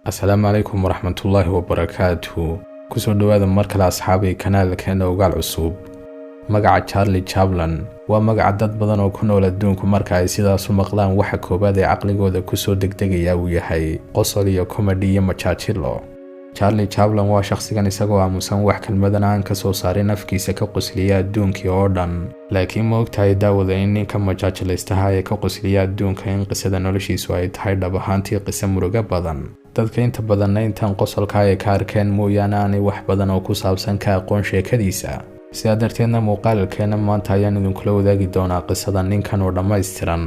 السلام عليكم ورحمة الله وبركاته. kusoo dhawaada mar kale asxaabay kanaalkeena ogaal cusub. magaca Charlie Chaplin waa magac dad badan oo ku nool adduunka marka ay sidaas u maqlaan waxa koobaad ee aqligooda ku soo degdegaya uu yahay qosol iyo comedy iyo machaachilo. Charlie Chaplin waa shakhsigan isagoo aamusan wax kalmadan aan ka soo saarin afkiisa ka qosliya adduunka oo dhan, laakiin ma ogtahay daawada in ninka machaachilaystaha ee ka qosliya adduunka in qisada noloshiisu ay tahay dhab ahaantii qiso murugo badan. dadka inta badanna intaan qosolka ay ka arkeen mooyaane aanay wax badan oo ku saabsan ka aqoon sheekadiisa. sidaa darteedna muuqaalkeena maanta ayaan idinkula wadaagi doonaa qisada ninkan oo dhammaystiran.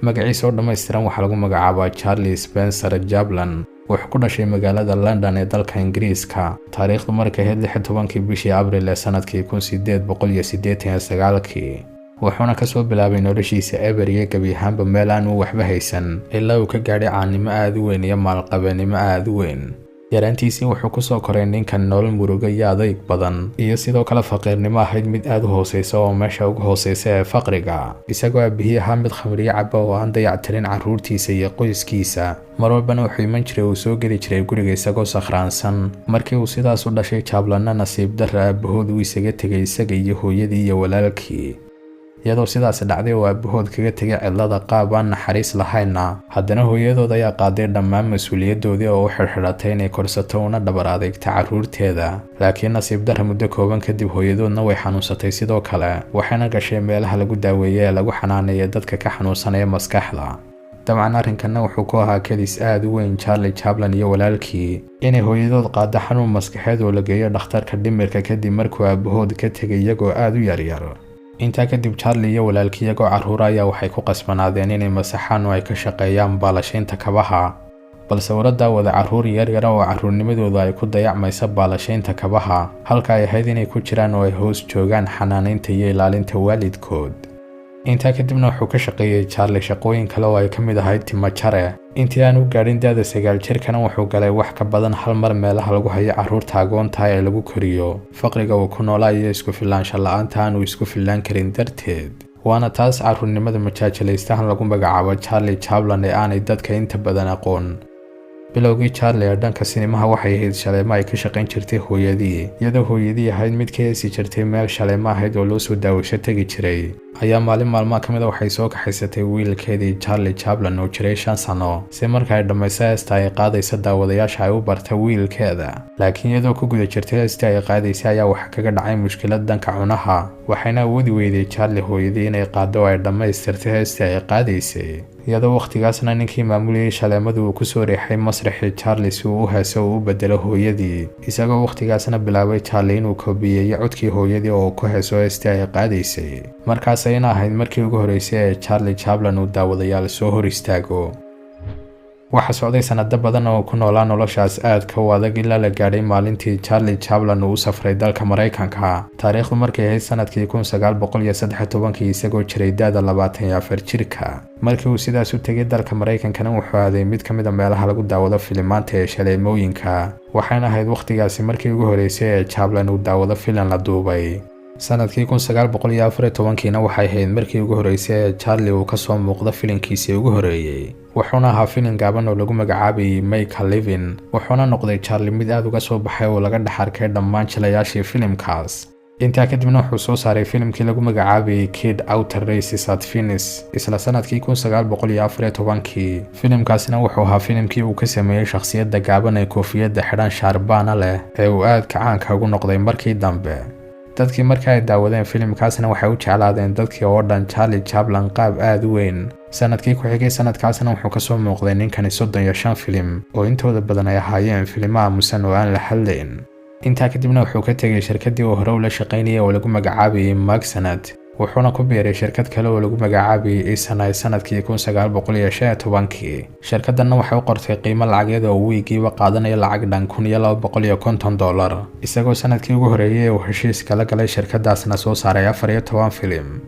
magaciisa oo dhammaystiran waxaa lagu magacaabaa Charlie Spencer Chaplin. wuxuu ku dhashay magaalada London ee dalka Ingiriiska taariikhdu markay ahayd 16 bishii Abriil ee sanadkii 1889. wuxuuna ka soo bilaabay noloshiisa ebriye gabi ahaanba meel aan uu waxba haysan ilaa uu ka gaadhay caannimo aad u weyn iyo maalqabeennimo aad u weyn. yaraantiisii wuxuu ku soo koray ninkan nolol murugo iyo adayg badan iyo sidoo kale faqiirnimo ahayd mid aad u hooseysa oo meesha ugu hooseysa ee faqriga, isagoo aabihii ahaa mid khamriye caba oo aan dayactirin carruurtiisa iyo qoyskiisa. mar walbana wuxuu iman jiray uu soo geli jiray guriga isagoo sakhraansan. markii uu sidaas u dhashay Chaplinna nasiib darra aabahood uu isaga tegay isaga iyo hooyadii iyo walaalkii. iyadoo sidaas dhacday oo aabahood kaga tegay cidlada qaab aan naxariis lahayna, haddana hooyadood ayaa qaaday dhammaan mas'uuliyadoodii oo u xirxiratay inay korsato una dhabar adeegta carruurteeda. laakiin nasiib darra muddo kooban kadib hooyadoodna way xanuunsatay sidoo kale, waxayna gashay meelaha lagu daaweeyo ee lagu xanaaneeyo dadka ka xanuunsanaya maskaxda. dabcan arrinkanna wuxuu ku ahaa kadis aad u weyn Charlie Chaplin iyo walaalkii inay hooyadood qaado xanuun maskaxeed oo la geeyo dhakhtarka dhimirka kadib markuu aabahood ka tegay iyagoo aad u yaryar. intaa kadib Charlie iyo walaalkii iyagoo carruur ayaa waxay ku qasbanaadeen inay masaxaan oo ay ka shaqeeyaan baalashaynta kabaha. balse wada wada carruur yaryar oo carruurnimadooda ay ku dayacmaysa baalashaynta kabaha, halka ay ahayd inay ku jiraan oo ay hoos joogaan xanaanaynta iyo ilaalinta waalidkood. intaa kadibna wuxuu ka shaqeeyay Charlie shaqooyin kale oo ay ka mid ahayd timajare. intii aan u gaadhin da'da 9 jirkana wuxuu galay wax ka badan hal mar meelaha lagu hayo carruurta agoonta ee lagu koriyo faqriga uu ku noolaa iyo isku filaansho la'aanta aan uu isku filaan karin darteed. waana taas carruurnimada machaachilaystahan lagu magacaabo Charlie Chaplin ee aanay dadka inta badan aqoon. bilowgii Charlie ee dhanka sinemaha waxay ahayd shaleemo ay ka shaqayn jirtay hooyadii, iyadoo hooyadii ahayd mid ka heesi jirtay meel shaleemo ahayd oo loo soo daawasho tegi jiray. ayaa maalmaha ka mid ah waxay soo kaxaysatay wiilkeedii Charlie Chaplin oo jiray 5 sano si marka ay dhammayso heesta ay qaadaysa daawadayaasha ay u barta wiilkeeda. laakiin iyadoo ku guda jirtay heesta ay qaadaysay ayaa waxa kaga dhacay mushkilad dhanka cunaha, waxayna awoodi weyday Charlie hooyadii inay qaado oo ay dhammaystirtay heesta ay qaadaysay. iyadoo waqtigaasna ninkii maamulayay shaleemadu uu ku soo reexay masraxii Charlie si uu u heeso oo u bedelo hooyadii, isagoo waqtigaasna bilaabay Charlie inuu koobiyeeyo codkii hooyadii oo ku heeso heesta ay qaadaysay. markaas ayna ahayd markii ugu horeysay ee Charlie Chaplin uu daawadayaal soo hor istaago. waxa socday sanado badan oo ku noolaa noloshaas aadka u adag ilaa la gaadhay maalintii Charlie Chaplin uu u safray dalka Mareykanka. taariikhdu markay ahayd sanadkii 1913 isagoo jiray da'da 24 jirka. markii uu sidaas u tegay dalka Mareykankana wuxuu aaday mid ka mid ah meelaha lagu daawado filimaanta ee shaleemooyinka, waxayna ahayd waqtigaasi markii ugu horeysay ee Chaplin uu daawado filim la duubay. sanadkii 1914 waxay ahayd markii ugu horeysay ee Charlie uu ka soo muuqdo filimkiisii ugu horeeyay. wuxuuna ahaa filim gaaban oo lagu magacaabayay Make a Living. wuxuuna noqday Charlie mid aad uga soo baxay oo laga dhaxarkay dhammaan jilayaashii filimkaas. intaa kadibna wuxuu soo saaray filimkii lagu magacaabayay Kid Outer Races at Venice isla sanadkii 1914. filimkaasina wuxuu ahaa filimkii uu ka sameeyay shakhsiyadda gaaban ee koofiyadda xidhan shaarbaana leh ee uu aad kacaanka ugu noqday markii dambe. dadkii markii ay daawadeen filimkaasna waxay u jeclaadeen dadkii oo dhan Charlie Chaplin qaab aad u weyn. sanadkii ku xigay sanadkaasna wuxuu ka soo muuqday ninkani 35 filim oo intooda badan ay ahaayeen filimo aamusan oo aan la hadlayn. intaa kadibna wuxuu ka tegay shirkaddii uu hore ula shaqaynayay oo lagu magacaabayay Maxanet, wuxuuna ku biiray shirkad kale oo lagu magacaabayay Eisner sanadkii 1915. shirkaddanna waxay u qortay qiimo lacageed oo wiigiiba qaadanaya lacag dhan $1250, isagoo sanadkii ugu horeeyay uu heshiis kala galay shirkaddaasna soo saaray 14 filim.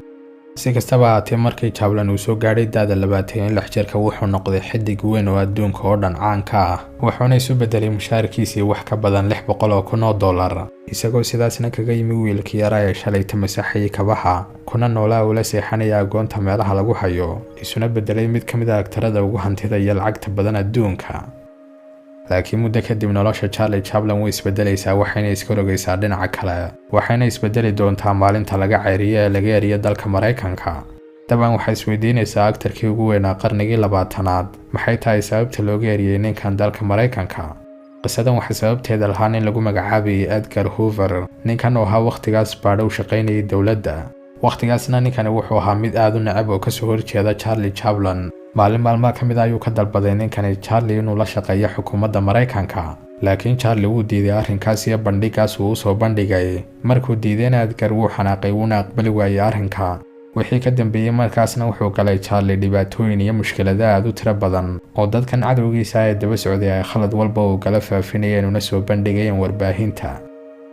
si kastaba ahaatee markii Chaplin uu soo gaadhay da'da 26 jirka wuxuu noqday xidig weyn oo adduunka oo dhan caan ka ah wuxuuna isu bedelay mushaharkiisii wax ka badan $600,000 isagoo sidaasna kaga yimi wiilkii yaraa ee shalay tamasaxay kabaha kuna noolaa ula seexanaya agoonta meelaha lagu hayo isuna bedelay mid ka mid ah aktarada ugu hantida iyo lacagta badan adduunka laakiin muddo kadib nolosha Charlie Chaplin way isbedelaysaa waxayna iska rogaysaa dhinaca kale waxayna isbedeli doontaa maalinta laga ceeriyo ee laga eriyo dalka Mareykanka dabcan waxay isweydiinaysaa aktarkii ugu weynaa qarnigii 20aad maxay tahay sababta looga eriyay ninkan dalka Mareykanka qisadan waxa sababteeda lahaan in lagu magacaabay Edgar Hoover ninkan oo ahaa waqtigaas baadhow shaqaynayay dawladda waqtigaasna ninkan wuxuu ahaa mid aad u neceb oo ka soo horjeeda Charlie Chaplin maalin maalmaha ka mid ayuu ka dalbaday ninkani Charlie inuu la shaqeeyo xukuumadda Mareykanka laakiin Charlie wuu diiday arrinkaas iyo bandhigaas uu soo bandhigay markuu diidayna Edgar wuu xanaaqay wuuna aqbali waayay arrinka wixii ka dambeeyay markaasna wuxuu galay Charlie dhibaatooyin iyo mushkilado aad u tiro badan oo dadkan cadowgiisa ay daba socday ay khalad walba oo gala faafinayeen una soo bandhigayeen warbaahinta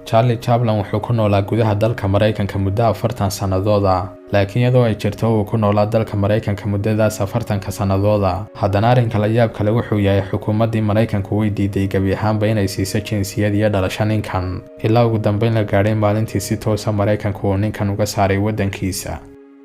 Charlie Chaplin wuxuu ku noolaa gudaha dalka Mareykanka muddo 40 sannadood laakiin iyadoo ay jirto uu ku noolaa dalka Mareykanka muddadaas 40 sannadood haddana arrinka la yaab kale wuxuu yahay xukuumaddii Mareykanku way diiday gabi ahaanba inay siiso jinsiyad iyo dhalasho ninkan ilaa ugu dambeyn la gaadhay maalintii si toosa Mareykanku uu ninkan uga saaray waddankiisa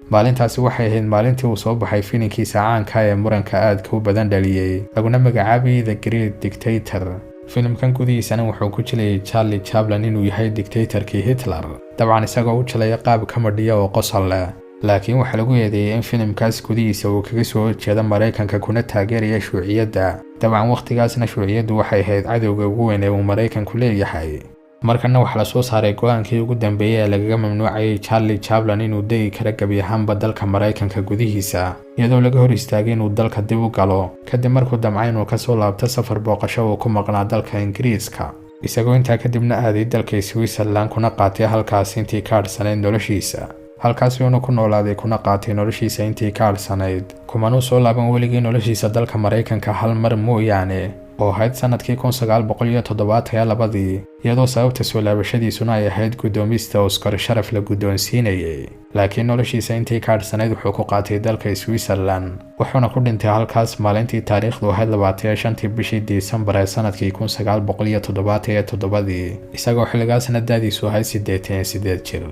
maalintaasi waxay ahayd maalintii uu soo baxay filimkiisa caanka ee muranka aadka u badan dhaliyay laguna magacaabay The Great Dictator filimkan gudihiisana wuxuu ku jilayay Charlie Chaplin inuu yahay dictatorkii Hitler dabcan isagoo u jilay qaab kamadhiya oo qosol leh laakiin waxa lagu eedeeyay in filimkaas gudihiisa uu kaga soo horjeedo Mareykanka kuna taageeraya shuuciyadda dabcan waqtigaasna shuuciyaddu waxay ahayd cadowga ugu weyn ee uu Mareykanku leeyahay markana waxa la soo saaray go'aankii ugu dambeeyay ee lagaga mamnuucay Charlie Chaplin inuu degi karo gabi ahaanba dalka Mareykanka gudihiisa iyadoo laga hor istaagay inuu dalka dib u galo kadib markuu damcay inuu ka soo laabto safar booqasho oo ku maqnaa dalka Ingiriiska isagoo intaa kadibna aaday dalka Switzerland kuna qaatay halkaas intii ka hadhsanayd noloshiisa halkaas uu ku noolaaday kuna qaatay noloshiisa intii ka hadhsanayd kumana soo laaban weligii noloshiisa dalka Mareykanka hal mar mooyaane oo ahayd sanadkii 1972 iyadoo sababta soo laabashadiisuna ay ahayd gudoomista Oscar sharaf la gudoonsiinayay laakiin noloshiisa intii ka hadhsanayd wuxuu ku qaatay dalka Switzerland wuxuuna ku dhintay halkaas maalintii taariikhdu ahayd 25 bishii Disembar ee sanadkii 1977 isagoo xilligaasna da'diisu ahayd 88 jir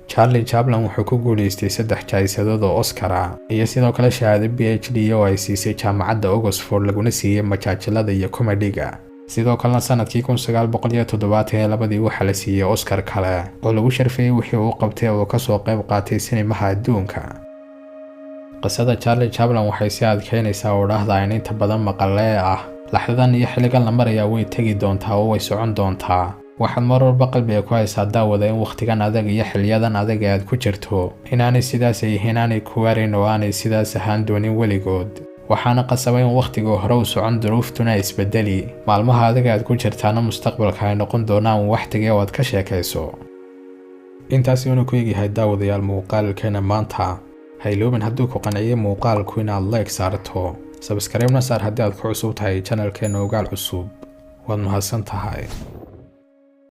Charlie Chaplin wuxuu ku guuleystay 3 jaayisadood oo Oscar iyo sidoo kale shahaado PhD oo ay siisay jaamacadda Oxford laguna siiyay majaajilada iyo comedy-ga sidoo kale sanadkii 1972 waxa la siiyay Oscar kale oo lagu sharfiyay wixii uu qabtay oo ka soo qayb qaatay sinemaha adduunka qisada Charlie Chaplin waxay si adkeynaysaa oo dhahdaa in inta badan maqalee ah laxdadan iyo xilligan la maraya way tagi doontaa oo way socon doontaa waxaad mar walba qalbiga ku haysaa daawada in waqtigan adag iyo xilliyadan adag aad ku jirto inaanay sidaas yihiin aanay ku waarin oo aanay sidaas ahaan doonin weligood waxaana qasabay in waqtiga hore u socon duruuftuna isbedeli maalmaha adag aad ku jirtaana mustaqbalka ay noqon doonaan waqtiga oo aad ka sheekayso intaasi uu ku yahay daawadayaal muuqaalkeena maanta hayloobin hadduu ku qanciyay muuqaalku inaad like saarto subscribe na saar haddii aad ku cusub tahay channelkeena ogaal cusub waad mahadsan tahay